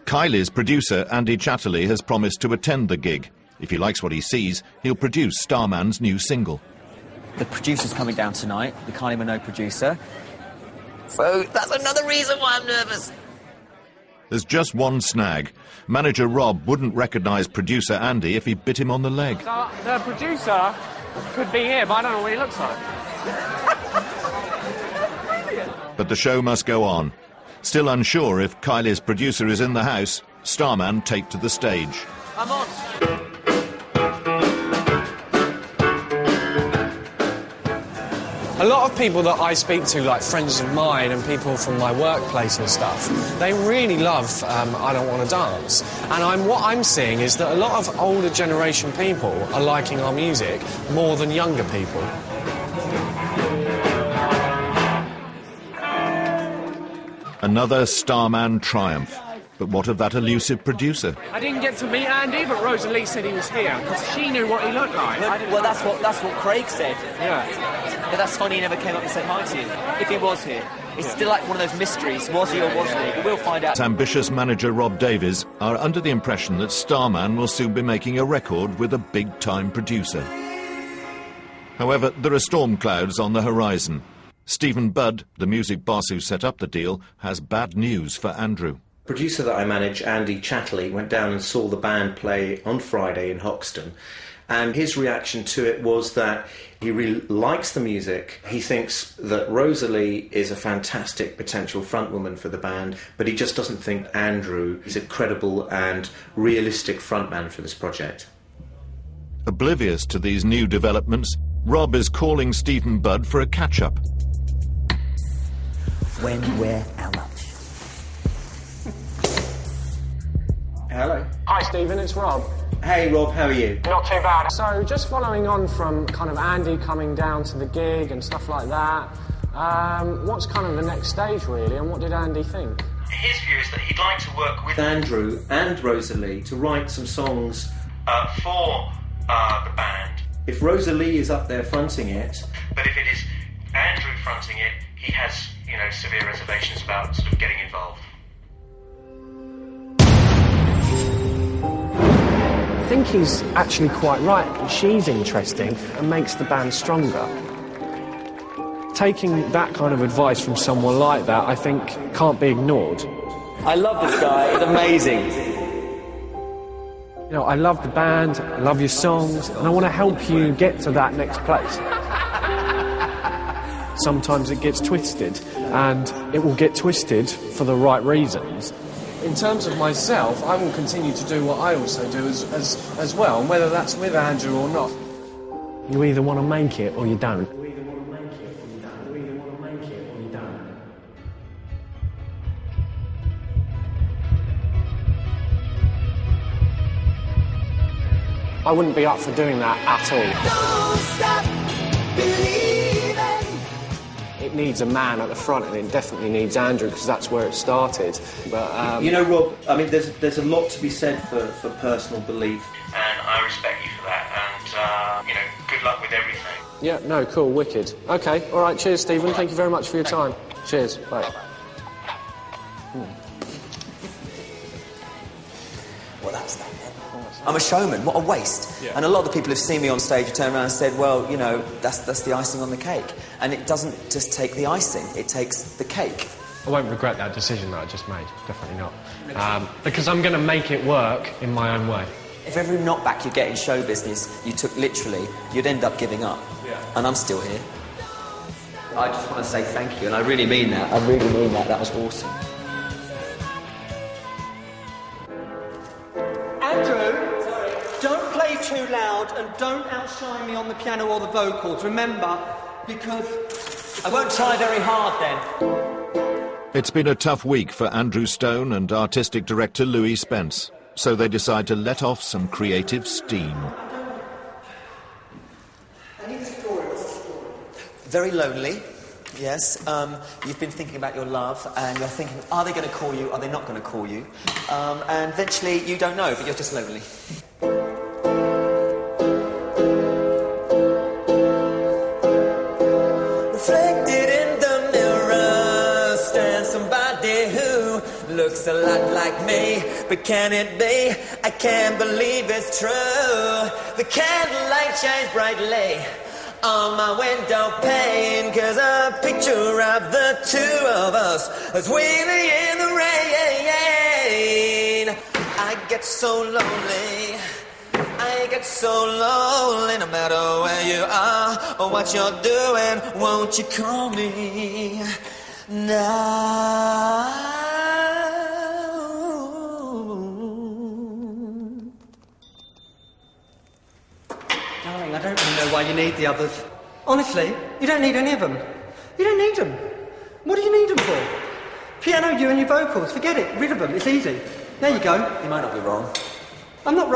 Kylie's producer, Andy Chatterley, has promised to attend the gig. If he likes what he sees, he'll produce Starman's new single. The producer's coming down tonight, the Kylie Minogue producer. So that's another reason why I'm nervous. There's just one snag. Manager Rob wouldn't recognise producer Andy if he bit him on the leg. So the producer could be here, but I don't know what he looks like. But the show must go on. Still unsure if Kylie's producer is in the house, Starman take to the stage. I'm on. A lot of people that I speak to, like friends of mine and people from my workplace and stuff, they really love I Don't Want to Dance. And what I'm seeing is that a lot of older generation people are liking our music more than younger people. Another Starman triumph. But what of that elusive producer? I didn't get to meet Andy, but Rosalie said he was here, because she knew what he looked like. Well, that's what Craig said. Yeah. But that's funny he never came up to say hi to you. If he was here. It's still like one of those mysteries. Was he or wasn't he? But we'll find out. Ambitious manager Rob Davies are under the impression that Starman will soon be making a record with a big-time producer. However, there are storm clouds on the horizon. Stephen Budd, the music boss who set up the deal, has bad news for Andrew. Producer that I manage, Andy Chatterley, went down and saw the band play on Friday in Hoxton, and his reaction to it was that he really likes the music. He thinks that Rosalie is a fantastic potential frontwoman for the band, but he just doesn't think Andrew is a credible and realistic frontman for this project. Oblivious to these new developments, Rob is calling Stephen Budd for a catch-up. When, where, how much? Hello. Hi, Stephen, it's Rob. Hey, Rob, how are you? Not too bad. So, just following on from kind of Andy coming down to the gig and stuff like that, what's kind of the next stage, really, and what did Andy think? His view is that he'd like to work with Andrew and Rosalie to write some songs for the band. If Rosalie is up there fronting it... But if it is Andrew fronting it, he has, severe reservations about sort of getting involved. I think he's actually quite right. She's interesting and makes the band stronger. Taking that kind of advice from someone like that, I think, can't be ignored. I love this guy. It's amazing. I love the band, I love your songs, and I want to help you get to that next place. Sometimes it gets twisted, and it will get twisted for the right reasons. In terms of myself, I will continue to do what I also do as well, and whether that's with Andrew or not. You either want to make it or you don't. I wouldn't be up for doing that at all. Don't stop believing. It needs a man at the front, and it definitely needs Andrew, because that's where it started. But Rob, I mean, there's a lot to be said for personal belief, and I respect you for that. And good luck with everything. yeah, no, cool, wicked. Okay, all right, cheers, Stephen. Thank you very much for your time. Cheers, bye. Well, that's that then. I'm a showman. What a waste. Yeah. And a lot of the people who've seen me on stage have turned around and said, well, that's the icing on the cake. And it doesn't just take the icing, it takes the cake. I won't regret that decision that I just made, definitely not. Because I'm going to make it work in my own way. If every knockback you get in show business you took literally, you'd end up giving up. Yeah. And I'm still here. I just want to say thank you, and I really mean that. I really mean that. That was awesome. Don't play too loud and don't outshine me on the piano or the vocals, remember, because... I won't try very hard then. It's been a tough week for Andrew Stone and artistic director Louis Spence, so they decide to let off some creative steam. Very lonely, yes. You've been thinking about your love, and you're thinking, are they going to call you, are they not going to call you? And eventually you don't know, but you're just lonely. Reflected in the mirror stands somebody who looks looks a lot like me, but can it be? I can't believe it's true. The candlelight shines brightly on my window pane, 'cause a picture of the two of us is wheeling in the rain. I get so lonely, I get so lonely, no matter where you are or what you're doing, won't you call me now? Darling, I don't really know why you need the others. Honestly, you don't need any of them. You don't need them. What do you need them for? Piano, you and your vocals. Forget it. Rid of them. It's easy. There you go. You might not be wrong. I'm not wrong.